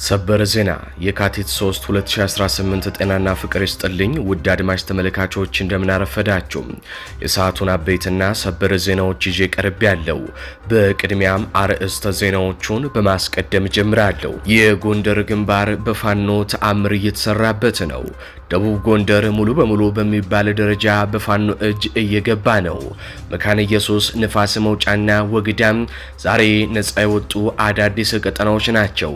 ሰበር ዜና የካቲት 3 2018 ጤናና ፍቅር ይስጥልኝ ውድ አድማጭ ተመልካቾች እንደምን አረፈዳችሁ። የሰዓቱን አበይትና ሰበር ዜናዎች ይዤ ቀርብ ያለው። በቅድሚያም አርዕስተ ዜናዎቹን በማስቀደም ጀምራለሁ። የጎንደር ግንባር በፋኖ ተአምር እየተሰራበት ነው። ደቡብ ጎንደር ሙሉ በሙሉ በሚባል ደረጃ በፋኖ እጅ እየገባ ነው። መካነ ኢየሱስ፣ ንፋስ መውጫና ወግዳም ዛሬ ነፃ የወጡ አዳዲስ ቀጠናዎች ናቸው።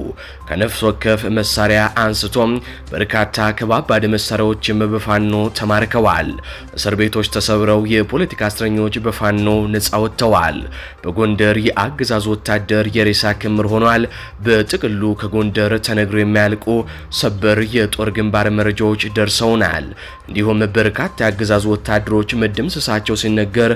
ከነፍስ ወከፍ መሳሪያ አንስቶም በርካታ ከባባድ መሳሪያዎችም በፋኖ ተማርከዋል። እስር ቤቶች ተሰብረው የፖለቲካ እስረኞች በፋኖ ነፃ ወጥተዋል። በጎንደር የአገዛዙ ወታደር የሬሳ ክምር ሆኗል። በጥቅሉ ከጎንደር ተነግሮ የሚያልቁ ሰበር የጦር ግንባር መረጃዎች ደርሰውናል። እንዲሁም በርካታ የአገዛዙ ወታደሮች መደምሰሳቸው ሲነገር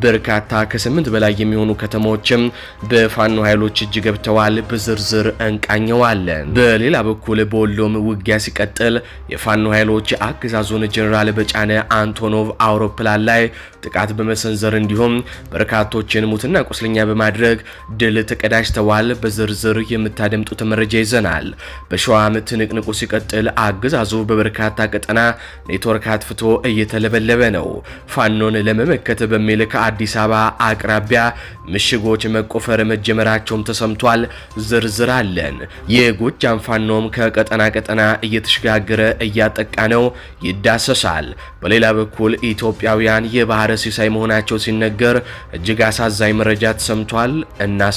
በርካታ ከ8 በላይ የሚሆኑ ከተሞችም በፋኖ ኃይሎች እጅ ገብተዋል። በዝርዝር እንቃኘዋለን። በሌላ በኩል በወሎም ውጊያ ሲቀጥል የፋኖ ኃይሎች የአገዛዙን ጀነራል በጫነ አንቶኖቭ አውሮፕላን ላይ ጥቃት በመሰንዘር እንዲሁም በርካቶችን ሙትና ቁስለኛ በማድረግ ድል ተቀዳጅተዋል። በዝርዝር የምታደምጡት መረጃ ይዘናል። በሸዋም ትንቅንቁ ሲቀጥል አገዛዙ በበርካታ ቀጠና ኔትወርክ አጥፍቶ እየተለበለበ ነው። ፋኖን ለመመከት በሚል ከአዲስ አበባ አቅራቢያ ምሽጎች መቆፈር መጀመራቸውም ተሰምቷል። ዝርዝር አለን። የጎጃም ፋኖም ከቀጠና ቀጠና እየተሸጋገረ እያጠቃ ነው፣ ይዳሰሳል። በሌላ በኩል ኢትዮጵያውያን የባህረ ሲሳይ መሆናቸው ሲነገር እጅግ አሳዛኝ መረጃ ተሰምቷል።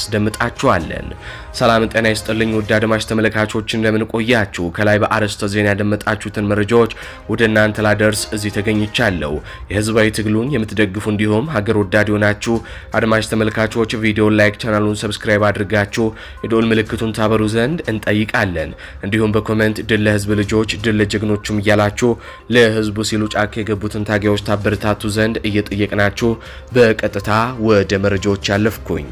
እናስደምጣችኋለን። ሰላም ጤና ይስጥልኝ ውድ አድማጭ ተመልካቾች እንደምን ቆያችሁ? ከላይ በአርዕስተ ዜና ያደመጣችሁትን መረጃዎች ወደ እናንተ ላደርስ እዚህ ተገኝቻለሁ። የህዝባዊ ትግሉን የምትደግፉ እንዲሁም ሀገር ወዳድ ሆናችሁ አድማጭ ተመልካቾች ቪዲዮን ላይክ፣ ቻናሉን ሰብስክራይብ አድርጋችሁ የደወል ምልክቱን ታበሩ ዘንድ እንጠይቃለን። እንዲሁም በኮሜንት ድል ለህዝብ ልጆች ድል ለጀግኖቹም እያላችሁ ለህዝቡ ሲሉ ጫካ የገቡትን ታጋዮች ታበረታቱ ዘንድ እየጠየቅናችሁ በቀጥታ ወደ መረጃዎች ያለፍኩኝ።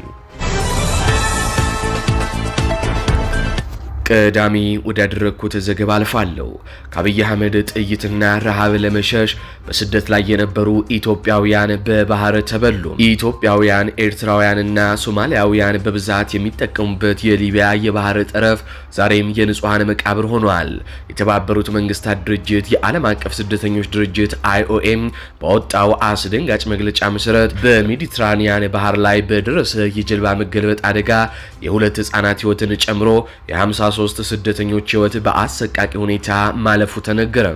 ቀዳሚ ወዳደረኩት ዘገባ አልፋለሁ። ከአብይ አህመድ ጥይትና ረሃብ ለመሸሽ በስደት ላይ የነበሩ ኢትዮጵያውያን በባህር ተበሉ። ኢትዮጵያውያን፣ ኤርትራውያንና ሶማሊያውያን በብዛት የሚጠቀሙበት የሊቢያ የባህር ጠረፍ ዛሬም የንጹሃን መቃብር ሆኗል። የተባበሩት መንግስታት ድርጅት የዓለም አቀፍ ስደተኞች ድርጅት IOM ባወጣው አስደንጋጭ መግለጫ መሰረት በሜዲትራኒያን ባህር ላይ በደረሰ የጀልባ መገልበጥ አደጋ የሁለት ህጻናት ህይወትን ጨምሮ የ53 ስደተኞች ህይወት በአሰቃቂ ሁኔታ ማለፉ ተነገረ።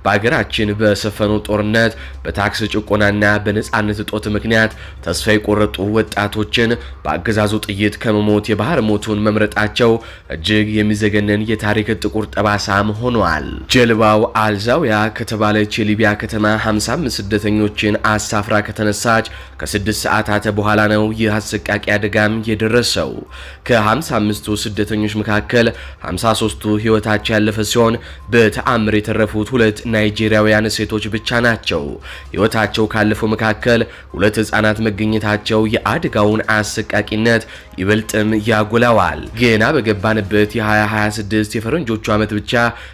በአገራችን በሰፈነው ጦርነት በታክስ ጭቆናና በነጻነት እጦት ምክንያት ተስፋ የቆረጡ ወጣቶችን በአገዛዙ ጥይት ከመሞት የባህር ሞቱን መምረጣቸው እጅግ የሚዘገነን የታሪክ ጥቁር ጠባሳም ሆኗል። ጀልባው አልዛውያ ከተባለች የሊቢያ ከተማ 55 ስደተኞችን አሳፍራ ከተነሳች ከ6 ሰዓታት በኋላ ነው ይህ አሰቃቂ አደጋም የደረሰው። ከ55ቱ ስደተኞች መካከል 53ቱ ህይወታቸው ያለፈ ሲሆን በተአምር የተረፉት ሁለት ናይጄሪያውያን ሴቶች ብቻ ናቸው። ህይወታቸው ካለፈው መካከል ሁለት ህጻናት መገኘታቸው የአደጋውን አሰቃቂነት ይበልጥም ያጎላዋል። ገና በገባንበት የ2026 የፈረንጆቹ ዓመት ብቻ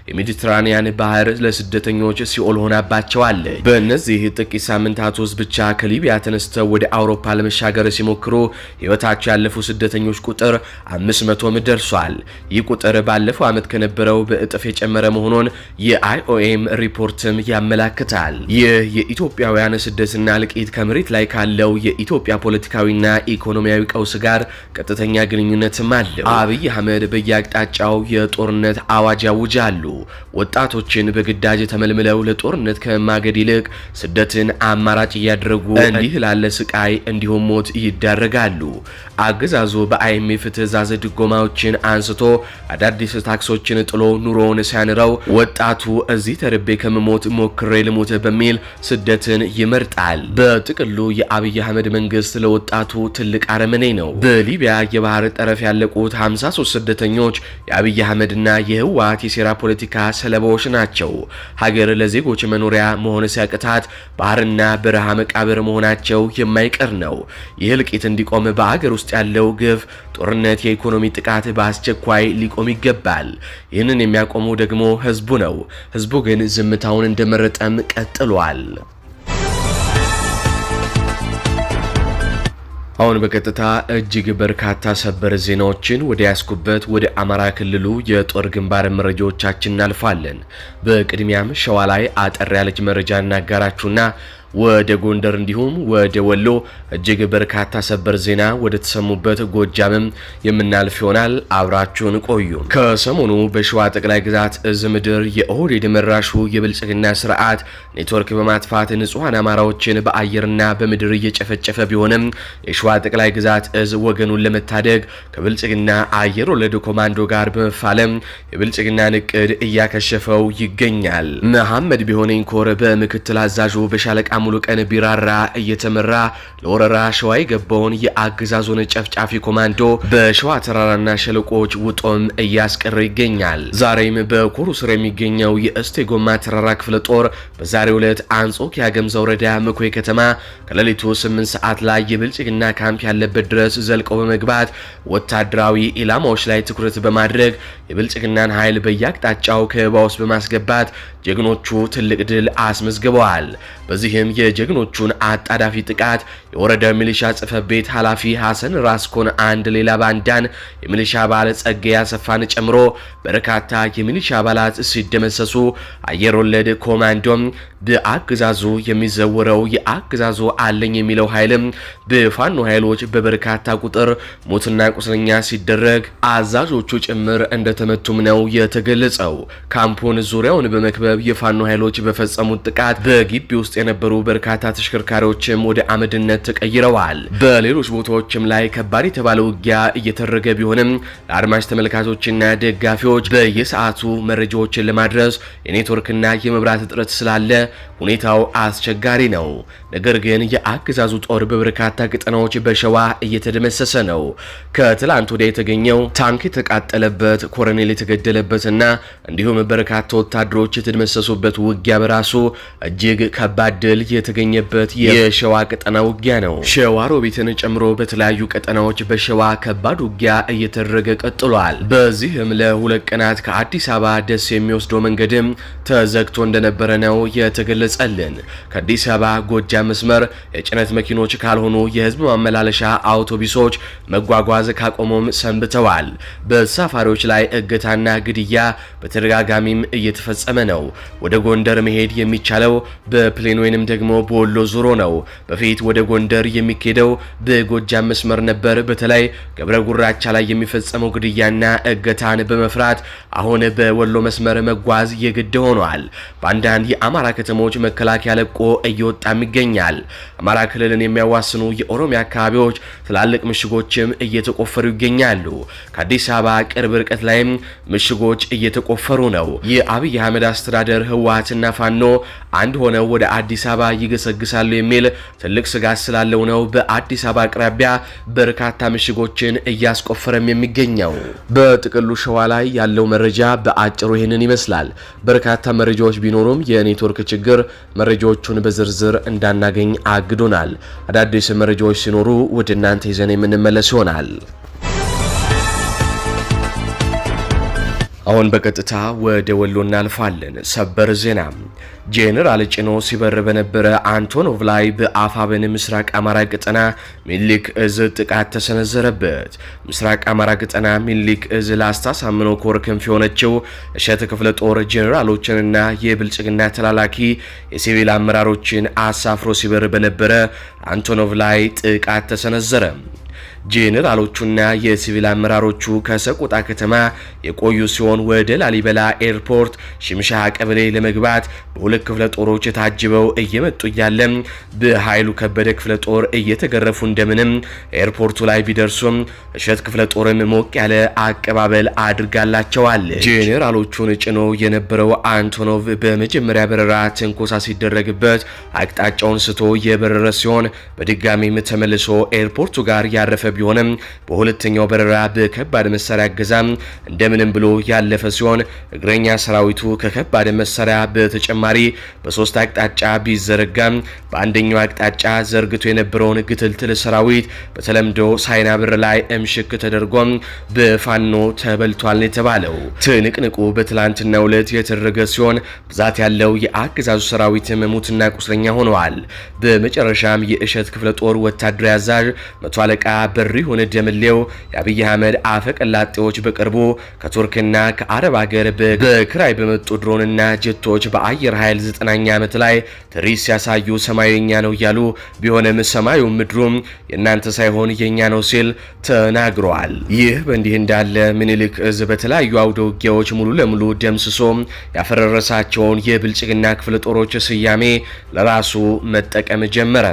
የሜዲትራኒያን ባህር ለስደተኞች ሲኦል ሆናባቸዋል። በእነዚህ ጥቂት ሳምንታት ውስጥ ብቻ ከሊቢያ ተነስተው ወደ አውሮፓ ለመሻገር ሲሞክሩ ህይወታቸው ያለፉ ስደተኞች ቁጥር 500 ደርሷል። ይህ ቁጥር ባለፈው ዓመት ከነበረው በእጥፍ የጨመረ መሆኑን የIOM ሪፖርትም ያመላክታል። ይህ የኢትዮጵያውያን ስደትና እልቂት ከመሬት ላይ ካለው የኢትዮጵያ ፖለቲካዊና ኢኮኖሚያዊ ቀውስ ጋር ቀጥተኛ ግንኙነትም አለው። አብይ አህመድ በየአቅጣጫው የጦርነት አዋጅ ያውጃሉ። ወጣቶችን በግዳጅ ተመልምለው ለጦርነት ከማገድ ይልቅ ስደትን አማራጭ እያደረጉ እንዲህ ላለ ስቃይ እንዲሁም ሞት ይዳረጋሉ። አገዛዙ በIMF ትዕዛዝ ድጎማዎችን አንስቶ አዳዲስ ታክሶችን ጥሎ ኑሮውን ሲያንረው ወጣቱ እዚህ ተርቤ ከመሞት ሞክሬ ልሞት በሚል ስደትን ይመርጣል። በጥቅሉ የአብይ አህመድ መንግስት ለወጣቱ ትልቅ አረመኔ ነው። በሊቢያ የባህር ጠረፍ ያለቁት 53 ስደተኞች የአብይ አህመድና የህወሓት የሴራ ፖለቲካ ሰለባዎች ናቸው። ሀገር ለዜጎች መኖሪያ መሆን ሲያቅታት ባህርና በረሃ መቃብር መሆናቸው የማይቀር ነው። ይህ እልቂት እንዲቆም በአገር ውስጥ ያለው ግፍ፣ ጦርነት፣ የኢኮኖሚ ጥቃት በአስቸኳይ ሊቆም ይገባል። ይህንን የሚያቆመው ደግሞ ህዝቡ ነው። ህዝቡ ግን ዝምታውን እንደመረጠም ቀጥሏል። አሁን በቀጥታ እጅግ በርካታ ሰበር ዜናዎችን ወደ ያስኩበት ወደ አማራ ክልሉ የጦር ግንባር መረጃዎቻችን እናልፋለን። በቅድሚያም ሸዋ ላይ አጠር ያለች መረጃ እናጋራችሁና ወደ ጎንደር እንዲሁም ወደ ወሎ እጅግ በርካታ ሰበር ዜና ወደ ተሰሙበት ጎጃምም የምናልፍ ይሆናል። አብራችሁን ቆዩ። ከሰሞኑ በሸዋ ጠቅላይ ግዛት እዝ ምድር የኦህዴድ መራሹ የብልጽግና ስርዓት ኔትወርክ በማጥፋት ንጹሃን አማራዎችን በአየርና በምድር እየጨፈጨፈ ቢሆንም የሸዋ ጠቅላይ ግዛት እዝ ወገኑን ለመታደግ ከብልጽግና አየር ወለድ ኮማንዶ ጋር በመፋለም የብልጽግናን እቅድ እያከሸፈው ይገኛል። መሐመድ ቢሆነኝ ኮር በምክትል አዛዡ በሻለቃ ሙሉ ቀን ቢራራ እየተመራ ለወረራ ሸዋ የገባውን የአገዛዙን ጨፍጫፊ ኮማንዶ በሸዋ ተራራና ሸለቆች ውጦም እያስቀረ ይገኛል። ዛሬም በኮሩ ስር የሚገኘው የእስቴ ጎማ ተራራ ክፍለ ጦር በዛሬው ዕለት አንጾኪያ ገምዛ ወረዳ መኮይ ከተማ ከሌሊቱ 8 ሰዓት ላይ የብልጽግና ካምፕ ያለበት ድረስ ዘልቀው በመግባት ወታደራዊ ኢላማዎች ላይ ትኩረት በማድረግ የብልጽግናን ኃይል በየአቅጣጫው ከበባ ውስጥ በማስገባት ጀግኖቹ ትልቅ ድል አስመዝግበዋል። በዚህም የጀግኖቹን አጣዳፊ ጥቃት የወረዳው ሚሊሻ ጽሕፈት ቤት ኃላፊ ሐሰን ራስኮን አንድ ሌላ ባንዳን የሚሊሻ አባል ጸጋዬ አሰፋን ጨምሮ በርካታ የሚሊሻ አባላት ሲደመሰሱ አየር ወለድ ኮማንዶም በአገዛዙ የሚዘወረው የአገዛዙ አለኝ የሚለው ኃይልም በፋኖ ኃይሎች በበርካታ ቁጥር ሞትና ቁስለኛ ሲደረግ አዛዦቹ ጭምር እንደተመቱም ነው የተገለጸው። ካምፑን ዙሪያውን በመክበብ የፋኖ ኃይሎች በፈጸሙት ጥቃት በግቢ ውስጥ የነበሩ በርካታ ተሽከርካሪዎችም ወደ አመድነት ተቀይረዋል። በሌሎች ቦታዎችም ላይ ከባድ የተባለ ውጊያ እየተደረገ ቢሆንም ለአድማጭ ተመልካቾችና ደጋፊዎች በየሰዓቱ መረጃዎችን ለማድረስ የኔትወርክና የመብራት እጥረት ስላለ ሁኔታው አስቸጋሪ ነው። ነገር ግን የአገዛዙ ጦር በበርካታ ቀጠናዎች በሸዋ እየተደመሰሰ ነው። ከትላንት ወዲያ የተገኘው ታንክ የተቃጠለበት፣ ኮሎኔል የተገደለበትና እንዲሁም በርካታ ወታደሮች የተደመሰሱበት ውጊያ በራሱ እጅግ ከባድ ድል የተገኘበት የሸዋ ቀጠና ውጊያ ነው። ሸዋ ሮቢትን ጨምሮ በተለያዩ ቀጠናዎች በሸዋ ከባድ ውጊያ እየተደረገ ቀጥሏል። በዚህም ለሁለት ቀናት ከአዲስ አበባ ደስ የሚወስደው መንገድም ተዘግቶ እንደነበረ ነው የተገለጸልን። ከአዲስ አበባ ጎጃም መስመር የጭነት መኪኖች ካልሆኑ የህዝብ ማመላለሻ አውቶቡሶች መጓጓዝ ካቆሙም ሰንብተዋል። በተሳፋሪዎች ላይ እገታና ግድያ በተደጋጋሚም እየተፈጸመ ነው። ወደ ጎንደር መሄድ የሚቻለው በፕሌን ወይንም ደግሞ በወሎ ዙሮ ነው። በፊት ወደ ጎንደር የሚኬደው በጎጃም መስመር ነበር። በተለይ ገብረ ጉራቻ ላይ የሚፈጸመው ግድያና እገታን በመፍራት አሁን በወሎ መስመር መጓዝ የግድ ሆኗል። በአንዳንድ የአማራ ከተሞች መከላከያ ለቆ እየወጣም ይገኛል። አማራ ክልልን የሚያዋስኑ የኦሮሚያ አካባቢዎች ትላልቅ ምሽጎችም እየተቆፈሩ ይገኛሉ። ከአዲስ አበባ ቅርብ ርቀት ላይም ምሽጎች እየተቆፈሩ ነው። የአብይ አህመድ አስተዳደር ህወሓትና ፋኖ አንድ ሆነው ወደ አዲስ አበባ ይገሰግሳሉ የሚል ትልቅ ስጋት ስላለው ነው በአዲስ አበባ አቅራቢያ በርካታ ምሽጎችን እያስቆፈረም የሚገኘው። በጥቅሉ ሸዋ ላይ ያለው መረጃ በአጭሩ ይህንን ይመስላል። በርካታ መረጃዎች ቢኖሩም የኔትወርክ ችግር መረጃዎቹን በዝርዝር እንዳናገኝ አግዶናል። አዳዲስ መረጃዎች ሲኖሩ ወደ እናንተ ይዘን የምንመለስ ይሆናል። አሁን በቀጥታ ወደ ወሎ እናልፋለን። ሰበር ዜና ጄኔራል ጭኖ ሲበር በነበረ አንቶኖቭ ላይ በአፋብኃኝ ምስራቅ አማራ ቀጠና ሚኒሊክ እዝ ጥቃት ተሰነዘረበት። ምስራቅ አማራ ቀጠና ሚኒሊክ እዝ ላስታ ሳምኖ ኮር ክንፍ የሆነችው እሸት ክፍለ ጦር ጄኔራሎችንና የብልጽግና ተላላኪ የሲቪል አመራሮችን አሳፍሮ ሲበር በነበረ አንቶኖቭ ላይ ጥቃት ተሰነዘረ። ጄኔራሎቹና የሲቪል አመራሮቹ ከሰቆጣ ከተማ የቆዩ ሲሆን ወደ ላሊበላ ኤርፖርት ሽምሻ ቀበሌ ለመግባት በሁለት ክፍለ ጦሮች ታጅበው እየመጡ እያለ በኃይሉ ከበደ ክፍለ ጦር እየተገረፉ እንደምንም ኤርፖርቱ ላይ ቢደርሱም እሸት ክፍለ ጦርም ሞቅ ያለ አቀባበል አድርጋላቸዋል። ጄኔራሎቹን ጭኖ የነበረው አንቶኖቭ በመጀመሪያ በረራ ትንኮሳ ሲደረግበት አቅጣጫውን ስቶ የበረረ ሲሆን በድጋሚም ተመልሶ ኤርፖርቱ ጋር ያረፈ ቢሆንም በሁለተኛው በረራ በከባድ መሳሪያ አገዛም እንደምንም ብሎ ያለፈ ሲሆን እግረኛ ሰራዊቱ ከከባድ መሳሪያ በተጨማሪ በሶስት አቅጣጫ ቢዘረጋም በአንደኛው አቅጣጫ ዘርግቶ የነበረውን ግትልትል ሰራዊት በተለምዶ ሳይና ብር ላይ እምሽክ ተደርጎ በፋኖ ተበልቷል የተባለው ትንቅንቁ በትላንትናው ዕለት የተደረገ ሲሆን ብዛት ያለው የአገዛዙ ሰራዊት ሙትና ቁስለኛ ሆነዋል። በመጨረሻም የእሸት ክፍለ ጦር ወታደራዊ አዛዥ መቶ አለቃ በሪሁን ደምሌው የአብይ አህመድ አፈቀላጤዎች በቅርቡ ከቱርክና ከአረብ ሀገር በክራይ በመጡ ድሮንና ጀቶች በአየር ኃይል 9ኛ ዓመት ላይ ትርኢት ሲያሳዩ ሰማዩ የኛ ነው እያሉ ቢሆንም ሰማዩ ምድሩም የእናንተ ሳይሆን የኛ ነው ሲል ተናግረዋል። ይህ በእንዲህ እንዳለ ምኒልክ እዝ በተለያዩ አውደ ውጊያዎች ሙሉ ለሙሉ ደምስሶ ያፈረረሳቸውን የብልጽግና ክፍለ ጦሮች ስያሜ ለራሱ መጠቀም ጀመረ።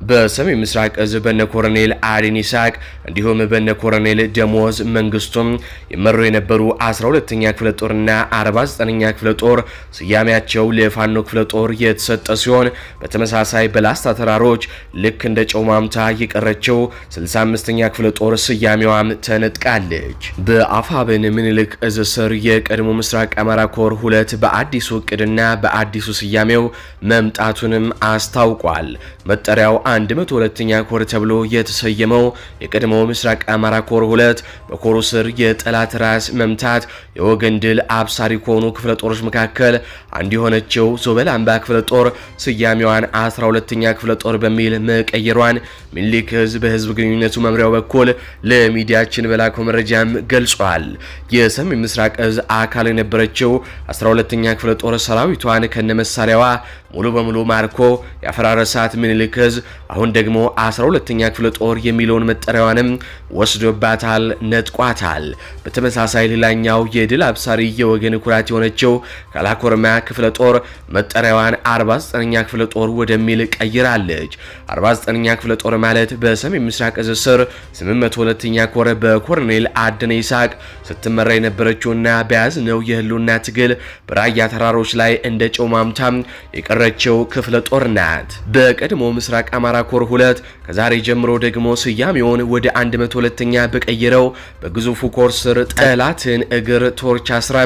በሰሜን ምስራቅ እዝ በነ ኮሎኔል አዲን ይስሐቅ እንዲሁም በነ ኮሎኔል ደሞዝ መንግስቱም የመሩ የነበሩ 12ኛ ክፍለ ጦርና 49ኛ ክፍለ ጦር ስያሜያቸው ለፋኖ ክፍለ ጦር የተሰጠ ሲሆን በተመሳሳይ በላስታ ተራሮች ልክ እንደ ጨውማምታ የቀረችው 65ኛ ክፍለ ጦር ስያሜዋም ተነጥቃለች። በአፋብን ምኒልክ እዝ ስር የቀድሞ ምስራቅ አማራ ኮር 2 በአዲሱ እቅድና በአዲሱ ስያሜው መምጣቱንም አስታውቋል። መጠሪያው 102ኛ ኮር ተብሎ የተሰየመው የቀድሞ ምስራቅ አማራ ኮር 2 በኮሩ ስር የጠላት ራስ መምታት የወገን ድል አብሳሪ ከሆኑ ክፍለ ጦሮች መካከል አንድ የሆነችው ዞበል አምባ ክፍለ ጦር ስያሜዋን 12ኛ ክፍለ ጦር በሚል መቀየሯን ምኒልክ እዝ በህዝብ ግንኙነቱ መምሪያው በኩል ለሚዲያችን በላከው መረጃም ገልጿል። የሰሜን ምስራቅ እዝ አካል የነበረችው 12ኛ ክፍለ ጦር ሰራዊቷን ከነመሳሪያዋ ሙሉ በሙሉ ማርኮ ያፈራረሳት ምኒልክ እዝ አሁን ደግሞ 12ኛ ክፍለ ጦር የሚለውን መጠሪያዋንም ወስዶባታል፣ ነጥቋታል። በተመሳሳይ ሌላኛው የድል አብሳሪ የወገን ኩራት የሆነችው ካላኮርማ ክፍለ ጦር መጠሪያዋን 49ኛ ክፍለ ጦር ወደሚል ቀይራለች። 49ኛ ክፍለ ጦር ማለት በሰሜን ምስራቅ እዝ ስር 802ኛ ኮር በኮሎኔል አደነ ይስሐቅ ስትመራ የነበረችውና በያዝነው የህልውና ትግል በራያ ተራሮች ላይ እንደ ጨው ማምታም የቀረችው ክፍለ ጦር ናት። በቀድሞ ምስራቅ አማራ ኮር 2 ከዛሬ ጀምሮ ደግሞ ስያሜውን ወደ 102ኛ በቀየረው በግዙፉ ኮር ስር ጠላትን እግር ቶርች አስራ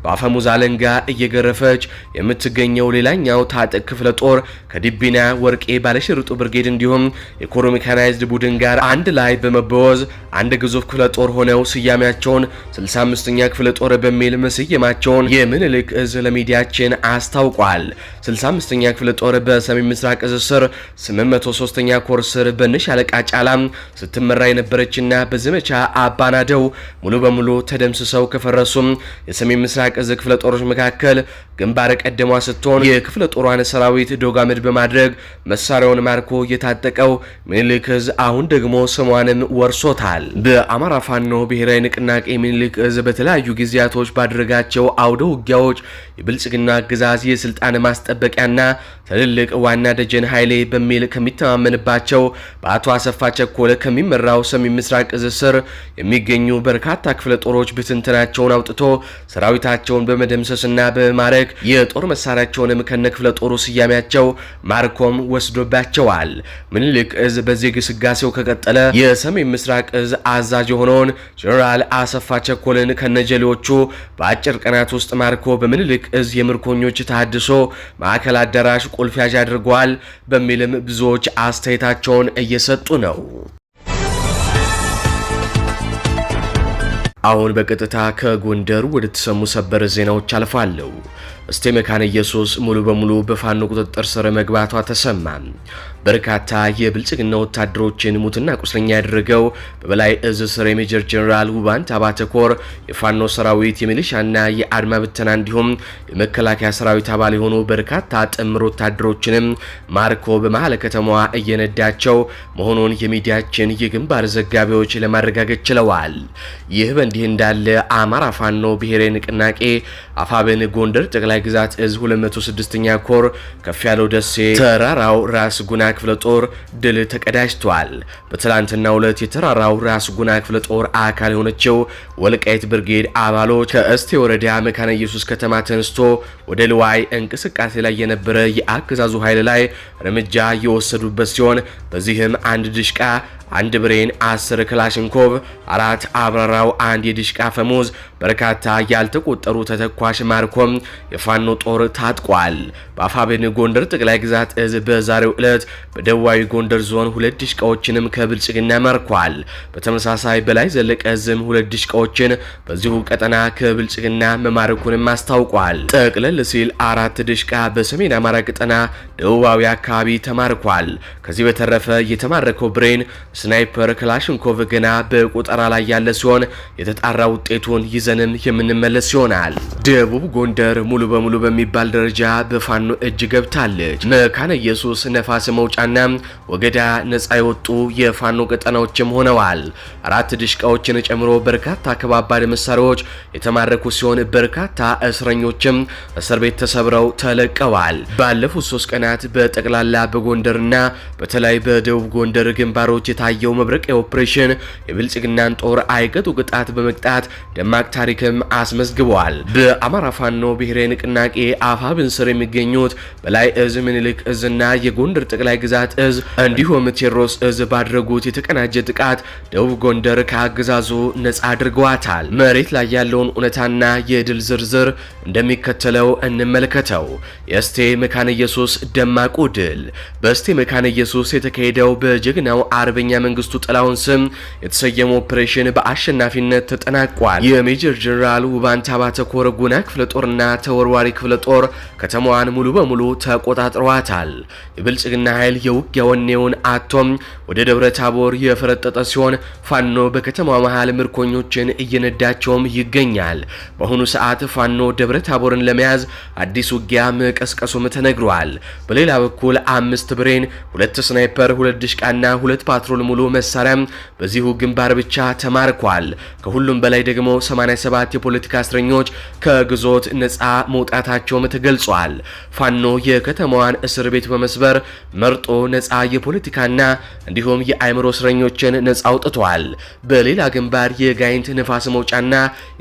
በአፈሙዝ አለንጋ እየገረፈች የምትገኘው ሌላኛው ታጠቅ ክፍለ ጦር ከዲቢና ወርቄ ባለሽርጡ ብርጌድ እንዲሁም የኮር ሜካናይዝድ ቡድን ጋር አንድ ላይ በመበወዝ አንድ ግዙፍ ክፍለ ጦር ሆነው ስያሜያቸውን 65ኛ ክፍለ ጦር በሚል መስየማቸውን የምኒልክ እዝ ለሚዲያችን አስታውቋል። 65ኛ ክፍለ ጦር በሰሜን ምስራቅ እዝ ስር 803ኛ ኮር ስር በነሻለቃ ጫላም ስትመራ የነበረችና በዘመቻ አባናደው ሙሉ በሙሉ ተደምስሰው ከፈረሱም የሰሜን ምስራቅ እዝ ክፍለ ጦሮች መካከል ግንባር ቀደሟ ስትሆን የክፍለ ጦሯን ሰራዊት ዶጋመድ በማድረግ መሳሪያውን ማርኮ የታጠቀው ምኒልክ እዝ አሁን ደግሞ ስሟንም ወርሶታል። በአማራ ፋኖ ብሔራዊ ንቅናቄ ምኒልክ እዝ በተለያዩ ጊዜያቶች ባደረጋቸው አውደ ውጊያዎች የብልጽግና አገዛዝ የስልጣን ማስጠበቂያና ትልልቅ ዋና ደጀን ኃይሌ በሚል ከሚተማመንባቸው በአቶ አሰፋ ቸኮል ከሚመራው ሰሜን ምስራቅ እዝ ስር የሚገኙ በርካታ ክፍለ ጦሮች ብትንትናቸውን አውጥቶ ሰራዊታቸውን በመደምሰስና በማረክ የጦር መሳሪያቸውንም ከነ ክፍለ ጦሩ ስያሜያቸው ማርኮም ወስዶባቸዋል። ምኒልክ እዝ በዚህ ግስጋሴው ከቀጠለ የሰሜን ምስራቅ እዝ አዛዥ የሆነውን ጀነራል አሰፋ ቸኮልን ከነጀሌዎቹ በአጭር ቀናት ውስጥ ማርኮ በምኒልክ እዝ የምርኮኞች ተሃድሶ ማዕከል አዳራሽ ቁልፍ ያዥ አድርገዋል በሚልም ብዙዎች አስተያየታቸውን እየሰጡ ነው። አሁን በቀጥታ ከጎንደር ወደ ተሰሙ ሰበር ዜናዎች አልፋለሁ። እስቴ መካነ ኢየሱስ ሙሉ በሙሉ በፋኖ ቁጥጥር ስር መግባቷ ተሰማ። በርካታ የብልጽግና ወታደሮችን ሙትና ቁስለኛ ያደረገው በበላይ እዝ ስር የሜጀር ጀነራል ውባንት አባተ ኮር የፋኖ ሰራዊት የሚሊሻና የአድማ ብተና እንዲሁም የመከላከያ ሰራዊት አባል የሆኑ በርካታ ጥምር ወታደሮችንም ማርኮ በመሀል ከተማዋ እየነዳቸው መሆኑን የሚዲያችን የግንባር ዘጋቢዎች ለማረጋገጥ ችለዋል። ይህ በእንዲህ እንዳለ አማራ ፋኖ ብሔራዊ ንቅናቄ አፋብን ጎንደር ጠቅላይ ግዛት እዝ 206ኛ ኮር ከፍ ያለው ደሴ ተራራው ራስ ጉና ክፍለ ጦር ድል ተቀዳጅቷል። በትላንትናው ዕለት የተራራው ራስ ጉና ክፍለ ጦር አካል የሆነችው ወልቃይት ብርጌድ አባሎች ከእስቴ ወረዳ መካነ ኢየሱስ ከተማ ተነስቶ ወደ ልዋይ እንቅስቃሴ ላይ የነበረ የአገዛዙ ኃይል ላይ እርምጃ የወሰዱበት ሲሆን በዚህም አንድ ድሽቃ 1 ብሬን፣ 10 ክላሽንኮቭ፣ 4 አብራራው፣ 1 የዲሽቃ ፈሙዝ፣ በርካታ ያልተቆጠሩ ተተኳሽ ማርኮም የፋኖ ጦር ታጥቋል። በአፋብኃኝ ጎንደር ጠቅላይ ግዛት እዝ በዛሬው ዕለት በደቡባዊ ጎንደር ዞን 2 ዲሽቃዎችንም ከብልጽግና ማርኳል። በተመሳሳይ በላይ ዘለቀ እዝም 2 ዲሽቃዎችን በዚሁ ቀጠና ከብልጽግና መማረኩንም አስታውቋል። ጠቅለል ሲል 4 ዲሽቃ በሰሜን አማራ ቀጠና ደቡባዊ አካባቢ ተማርኳል። ከዚህ በተረፈ የተማረከው ብሬን፣ ስናይፐር፣ ክላሽንኮቭ ገና በቁጠራ ላይ ያለ ሲሆን የተጣራ ውጤቱን ይዘንም የምንመለስ ይሆናል። ደቡብ ጎንደር ሙሉ በሙሉ በሚባል ደረጃ በፋኖ እጅ ገብታለች። መካነ ኢየሱስ፣ ነፋስ መውጫና ወገዳ ነጻ የወጡ የፋኖ ቀጠናዎችም ሆነዋል። 4 ዲሽቃዎችን ጨምሮ በርካታ ከባባድ መሳሪያዎች የተማረኩ ሲሆን በርካታ እስረኞችም እስር ቤት ተሰብረው ተለቀዋል። ባለፉት 3 ቀናት በጠቅላላ በጎንደርና በተለይ በደቡብ ጎንደር ግንባሮች የታየው መብረቂያ ኦፕሬሽን የብልጽግናን ጦር አይቀጡ ቅጣት በመቅጣት ደማቅ ታሪክም አስመዝግበዋል። በአማራ ፋኖ ብሔራዊ ንቅናቄ አፋብኃኝ ስር የሚገኙት በላይ እዝ፣ ምኒልክ እዝና የጎንደር ጠቅላይ ግዛት እዝ እንዲሁም ቴዎድሮስ እዝ ባድረጉት የተቀናጀ ጥቃት ደቡብ ጎንደር ከአገዛዙ ነጻ አድርገዋታል። መሬት ላይ ያለውን እውነታና የድል ዝርዝር እንደሚከተለው እንመልከተው። የእስቴ መካነ ኢየሱስ ደማቁ ድል። በእስቴ መካነ ኢየሱስ የተካሄደው በጀግናው አርበኛ መንግስቱ ጥላሁን ስም የተሰየመው ኦፕሬሽን በአሸናፊነት ተጠናቋል። የሜጀር ጀነራል ውባንታ ባተ ኮር ጉና ክፍለ ጦርና ተወርዋሪ ክፍለ ጦር ከተማዋን ሙሉ በሙሉ ተቆጣጥረዋታል። የብልጽግና ኃይል የውጊያ ወኔውን አቶም ወደ ደብረ ታቦር የፈረጠጠ ሲሆን ፋኖ በከተማዋ መሃል ምርኮኞችን እየነዳቸውም ይገኛል። በአሁኑ ሰዓት ፋኖ ደብረ ታቦርን ለመያዝ አዲስ ውጊያ መቀስቀሱም ተነግሯል። በሌላ በኩል 5 ብሬን፣ 2 ስናይፐር፣ 2 ዲሽቃና 2 ፓትሮል ሙሉ መሳሪያ በዚሁ ግንባር ብቻ ተማርኳል። ከሁሉም በላይ ደግሞ 87 የፖለቲካ እስረኞች ከግዞት ነጻ መውጣታቸውም ተገልጿል። ፋኖ የከተማዋን እስር ቤት በመስበር መርጦ ነጻ የፖለቲካና እንዲሁም የአእምሮ እስረኞችን ነጻ አውጥቷል። በሌላ ግንባር የጋይንት ንፋስ መውጫና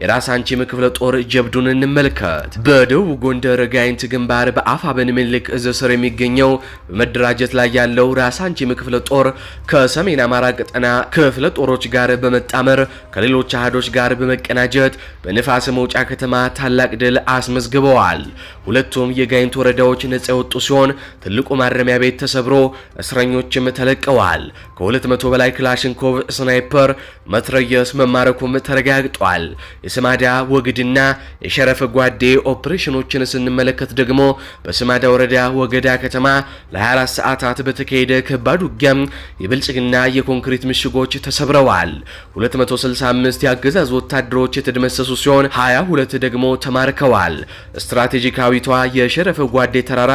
የራስ አንቺም ክፍለ ጦር ጀብዱን እንመልከት። በደቡብ ጎንደር ጋይንት ግንባር በአፋብኃኝ ምኒልክ እዝ ስር የሚገኘው በመደራጀት ላይ ያለው ራስ አንቺም ክፍለ ጦር ከሰሜን አማራ ቀጠና ክፍለ ጦሮች ጋር በመጣመር ከሌሎች አህዶች ጋር በመቀናጀት በንፋስ መውጫ ከተማ ታላቅ ድል አስመዝግበዋል። ሁለቱም የጋይንት ወረዳዎች ነጻ የወጡ ሲሆን ትልቁ ማረሚያ ቤት ተሰብሮ እስረኞችም ተለቀዋል። ከ200 በላይ ክላሽንኮቭ፣ ስናይፐር፣ መትረየስ መማረኩም ተረጋግጧል። የስማዳ ወግድና የሸረፈ ጓዴ ኦፕሬሽኖችን ስንመለከት ደግሞ በስማዳ ወረዳ ወገዳ ከተማ ለ24 ሰዓታት በተካሄደ ከባድ ውጊያም የብልጽግና የኮንክሪት ምሽጎች ተሰብረዋል። 265 የአገዛዝ ወታደሮች የተደመሰሱ ሲሆን 22 ደግሞ ተማርከዋል። ስትራቴጂካዊቷ የሸረፈ ጓዴ ተራራ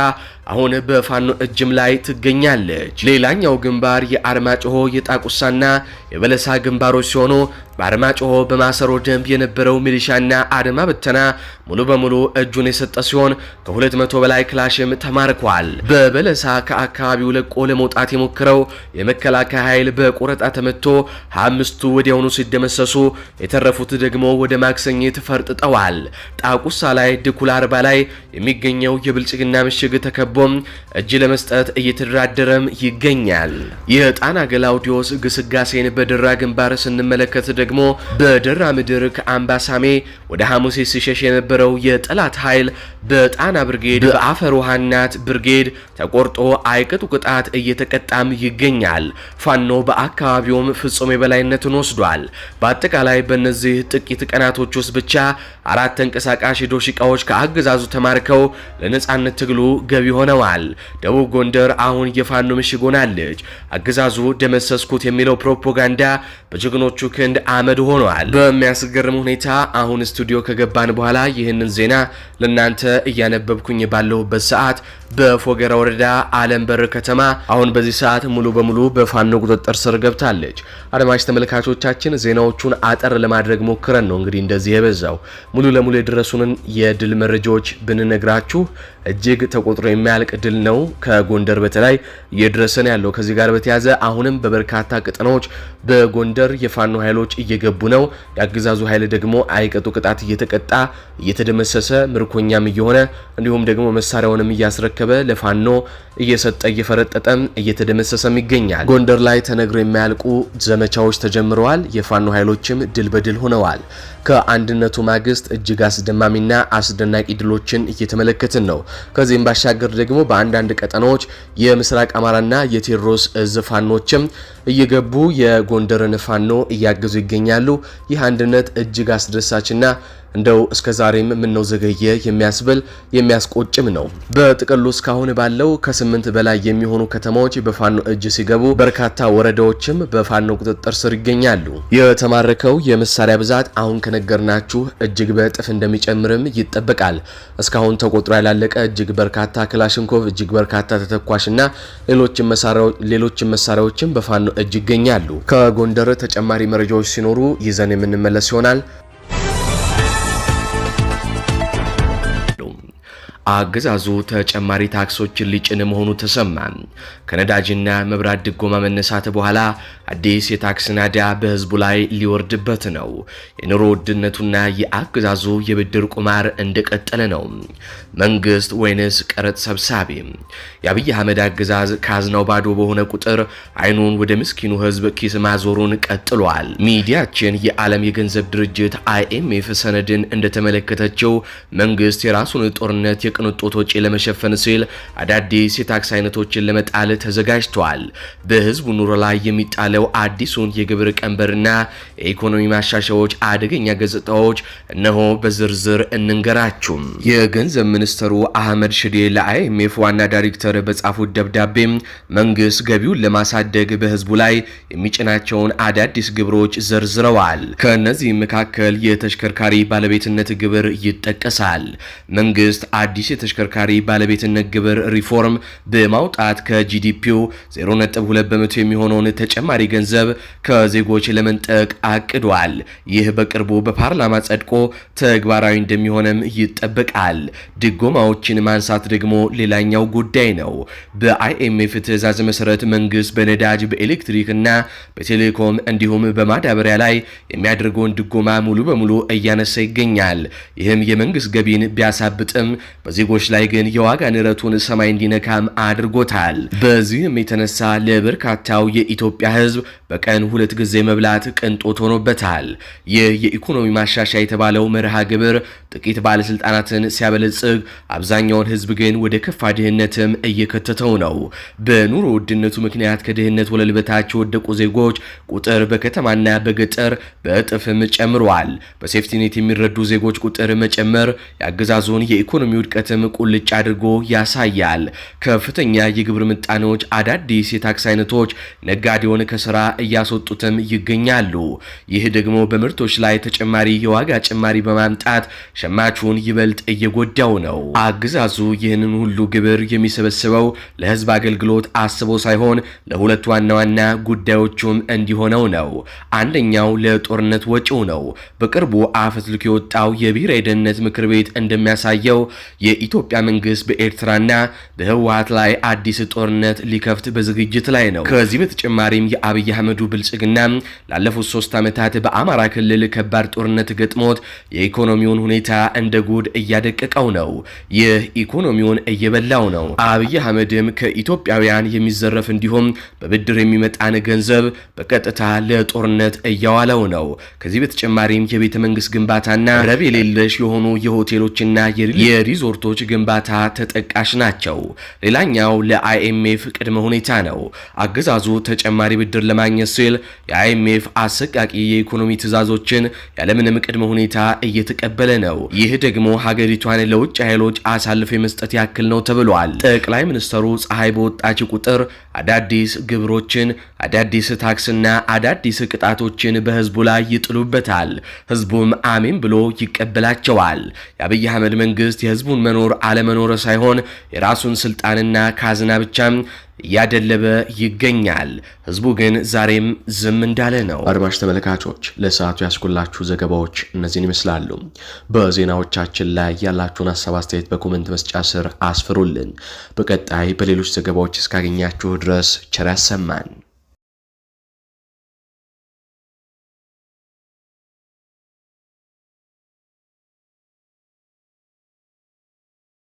አሁን በፋኖ እጅም ላይ ትገኛለች። ሌላኛው ግንባር የአርማጭሆ የጣቁሳና የበለሳ ግንባሮች ሲሆኑ በአርማጭሆ በማሰሮ ደንብ የነበረው ሚሊሻና አድማ በተና ሙሉ በሙሉ እጁን የሰጠ ሲሆን ከ200 በላይ ክላሽም ተማርኳል። በበለሳ ከአካባቢው ለቆ ለመውጣት የሞከረው የመከላከያ ኃይል በቆረጣ ተመቶ 25ቱ ወዲያውኑ ሲደመሰሱ የተረፉት ደግሞ ወደ ማክሰኝት ፈርጥጠዋል። ጣቁሳ ላይ ድኩላ 40 ላይ የሚገኘው የብልጽግና ምሽግ ተከቦም እጅ ለመስጠት እየተደራደረም ይገኛል። የጣና ገላውዲዮስ ግስጋሴን በደራ ግንባር ስንመለከት ደግሞ በደራ ምድር ከአምባሳሜ ወደ ሐሙሴት ሲሸሽ የነበረው የጠላት ኃይል በጣና ብርጌድ በአፈር ውሃናት ብርጌድ ተቆርጦ አይቀጡ ቅጣት እየተቀጣም ይገኛል። ፋኖ በአካባቢውም ፍጹም የበላይነትን ወስዷል። በአጠቃላይ በእነዚህ ጥቂት ቀናቶች ውስጥ ብቻ 4 ተንቀሳቃሽ ዶሽቃዎች ከአገዛዙ ተማርከው ለነጻነት ትግሉ ገቢ ሆነዋል። ደቡብ ጎንደር አሁን የፋኖ ምሽግ ሆናለች። አገዛዙ ደመሰስኩት የሚለው ፕሮፓጋንዳ በጀግኖቹ ክንድ አመድ ሆኗል። በሚያስገርም ሁኔታ አሁን ስቱዲዮ ከገባን በኋላ ይህንን ዜና ለናንተ እያነበብኩኝ ባለሁበት ሰዓት በፎገራ ወረዳ አለምበር ከተማ አሁን በዚህ ሰዓት ሙሉ በሙሉ በፋኖ ቁጥጥር ስር ገብታለች። አድማጭ ተመልካቾቻችን ዜናዎቹን አጠር ለማድረግ ሞክረን ነው እንግዲህ እንደዚህ የበዛው። ሙሉ ለሙሉ የደረሱንን የድል መረጃዎች ብንነግራችሁ እጅግ ተቆጥሮ የሚያልቅ ድል ነው ከጎንደር በተለይ እየደረሰን ያለው። ከዚህ ጋር በተያያዘ አሁንም በበርካታ ቀጠናዎች በጎንደር የፋኖ ኃይሎች እየገቡ ነው። የአገዛዙ ኃይል ደግሞ አይቀጡ ቅጣት እየተቀጣ እየተደመሰሰ ምርኮኛም እየሆነ እንዲሁም ደግሞ መሳሪያውንም እያስረከበ ለፋኖ እየሰጠ እየፈረጠጠም እየተደመሰሰም ይገኛል። ጎንደር ላይ ተነግሮ የማያልቁ ዘመቻዎች ተጀምረዋል። የፋኖ ኃይሎችም ድል በድል ሆነዋል። ከአንድነቱ ማግስት እጅግ አስደማሚና አስደናቂ ድሎችን እየተመለከትን ነው። ከዚህም ባሻገር ደግሞ በአንዳንድ ቀጠናዎች የምስራቅ አማራና የቴዎድሮስ እዝ ፋኖችም እየገቡ የጎንደርን ፋኖ እያገዙ ይገኛሉ። ይህ አንድነት እጅግ አስደሳችና እንደው እስከዛሬም ምነው ዘገየ የሚያስብል የሚያስቆጭም ነው። በጥቅሉ እስካሁን ባለው ከ8 በላይ የሚሆኑ ከተማዎች በፋኖ እጅ ሲገቡ በርካታ ወረዳዎችም በፋኖ ቁጥጥር ስር ይገኛሉ። የተማረከው የመሳሪያ ብዛት አሁን ከነገርናችሁ እጅግ በእጥፍ እንደሚጨምርም ይጠበቃል። እስካሁን ተቆጥሮ ያላለቀ እጅግ በርካታ ክላሽንኮቭ፣ እጅግ በርካታ ተተኳሽና ሌሎችም መሳሪያዎችም በፋኖ እጅ ይገኛሉ። ከጎንደር ተጨማሪ መረጃዎች ሲኖሩ ይዘን የምንመለስ ይሆናል። አገዛዙ ተጨማሪ ታክሶችን ሊጭን መሆኑ ተሰማ። ከነዳጅና መብራት ድጎማ መነሳት በኋላ አዲስ የታክስ ናዳ በህዝቡ ላይ ሊወርድበት ነው። የኑሮ ውድነቱና የአገዛዙ የብድር ቁማር እንደቀጠለ ነው። መንግስት ወይንስ ቀረጥ ሰብሳቢ? የአብይ አህመድ አገዛዝ ካዝናው ባዶ በሆነ ቁጥር አይኑን ወደ ምስኪኑ ህዝብ ኪስ ማዞሩን ቀጥሏል። ሚዲያችን የዓለም የገንዘብ ድርጅት IMF ሰነድን እንደተመለከተችው መንግስት የራሱን ጦርነት ቅንጦት ወጪ ለመሸፈን ሲል አዳዲስ የታክስ አይነቶችን ለመጣል ተዘጋጅቷል። በህዝቡ ኑሮ ላይ የሚጣለው አዲሱን የግብር ቀንበርና የኢኮኖሚ ማሻሻያዎች አደገኛ ገጽታዎች እነሆ በዝርዝር እንንገራችሁ። የገንዘብ ሚኒስትሩ አህመድ ሽዴ ለIMF ዋና ዳይሬክተር በጻፉት ደብዳቤ መንግስት ገቢውን ለማሳደግ በህዝቡ ላይ የሚጭናቸውን አዳዲስ ግብሮች ዘርዝረዋል። ከነዚህም መካከል የተሽከርካሪ ባለቤትነት ግብር ይጠቀሳል። መንግስት አዲስ የተሽከርካሪ ባለቤትነት ግብር ሪፎርም በማውጣት ከጂዲፒው 0.2 በመቶ የሚሆነውን ተጨማሪ ገንዘብ ከዜጎች ለመንጠቅ አቅዷል። ይህ በቅርቡ በፓርላማ ጸድቆ ተግባራዊ እንደሚሆንም ይጠበቃል። ድጎማዎችን ማንሳት ደግሞ ሌላኛው ጉዳይ ነው። በIMF ትዕዛዝ መሰረት መንግስት በነዳጅ በኤሌክትሪክና በቴሌኮም እንዲሁም በማዳበሪያ ላይ የሚያደርገውን ድጎማ ሙሉ በሙሉ እያነሳ ይገኛል። ይህም የመንግስት ገቢን ቢያሳብጥም ዜጎች ላይ ግን የዋጋ ንረቱን ሰማይ እንዲነካም አድርጎታል። በዚህም የተነሳ ለበርካታው የኢትዮጵያ ህዝብ በቀን 2 ጊዜ መብላት ቅንጦት ሆኖበታል። ይህ የኢኮኖሚ ማሻሻያ የተባለው መርሃ ግብር ጥቂት ባለስልጣናትን ሲያበለጽግ አብዛኛውን ህዝብ ግን ወደ ከፋ ድህነትም እየከተተው ነው። በኑሮ ውድነቱ ምክንያት ከድህነት ወለል በታች የወደቁ ዜጎች ቁጥር በከተማና በገጠር በእጥፍም ጨምሯል። በሴፍቲኔት የሚረዱ ዜጎች ቁጥር መጨመር የአገዛዙን የኢኮኖሚ ውድቀት ቁልጭ አድርጎ ያሳያል። ከፍተኛ የግብር ምጣኔዎች፣ አዳዲስ የታክስ አይነቶች ነጋዴውን ከስራ እያስወጡትም ይገኛሉ። ይህ ደግሞ በምርቶች ላይ ተጨማሪ የዋጋ ጭማሪ በማምጣት ሸማቹን ይበልጥ እየጎዳው ነው። አገዛዙ ይህንን ሁሉ ግብር የሚሰበስበው ለህዝብ አገልግሎት አስቦ ሳይሆን ለሁለት ዋና ዋና ጉዳዮቹም እንዲሆነው ነው። አንደኛው ለጦርነት ወጪው ነው። በቅርቡ አፈትልኮ የወጣው የብሔራዊ ደህንነት ምክር ቤት እንደሚያሳየው የኢትዮጵያ መንግስት በኤርትራና በህወሓት ላይ አዲስ ጦርነት ሊከፍት በዝግጅት ላይ ነው። ከዚህ በተጨማሪም የአብይ አህመዱ ብልጽግና ላለፉት 3 ዓመታት በአማራ ክልል ከባድ ጦርነት ገጥሞት የኢኮኖሚውን ሁኔታ እንደ ጉድ እያደቀቀው ነው። ይህ ኢኮኖሚውን እየበላው ነው። አብይ አህመድም ከኢትዮጵያውያን የሚዘረፍ እንዲሁም በብድር የሚመጣን ገንዘብ በቀጥታ ለጦርነት እያዋለው ነው። ከዚህ በተጨማሪም የቤተ መንግስት ግንባታና ረብ የሌለሽ የሆኑ የሆቴሎችና የሪዞርቶች ግንባታ ተጠቃሽ ናቸው። ሌላኛው ለIMF ቅድመ ሁኔታ ነው። አገዛዙ ተጨማሪ ብድር ለማግኘት ሲል የIMF አሰቃቂ የኢኮኖሚ ትዕዛዞችን ያለምንም ቅድመ ሁኔታ እየተቀበለ ነው። ይህ ደግሞ ሀገሪቷን ለውጭ ኃይሎች አሳልፎ የመስጠት ያክል ነው ተብሏል። ጠቅላይ ሚኒስትሩ ፀሐይ በወጣች ቁጥር አዳዲስ ግብሮችን፣ አዳዲስ ታክስና አዳዲስ ቅጣቶችን በህዝቡ ላይ ይጥሉበታል። ህዝቡም አሜን ብሎ ይቀበላቸዋል። የአብይ አህመድ መንግስት የህዝቡን መኖር አለመኖር ሳይሆን የራሱን ስልጣንና ካዝና ብቻ እያደለበ ይገኛል። ህዝቡ ግን ዛሬም ዝም እንዳለ ነው። አድማጭ ተመልካቾች ለሰዓቱ ያስኩላችሁ ዘገባዎች እነዚህን ይመስላሉ። በዜናዎቻችን ላይ ያላችሁን ሐሳብ አስተያየት በኮሜንት መስጫ ስር አስፍሩልን። በቀጣይ በሌሎች ዘገባዎች እስካገኛችሁ ድረስ ቸር ያሰማን።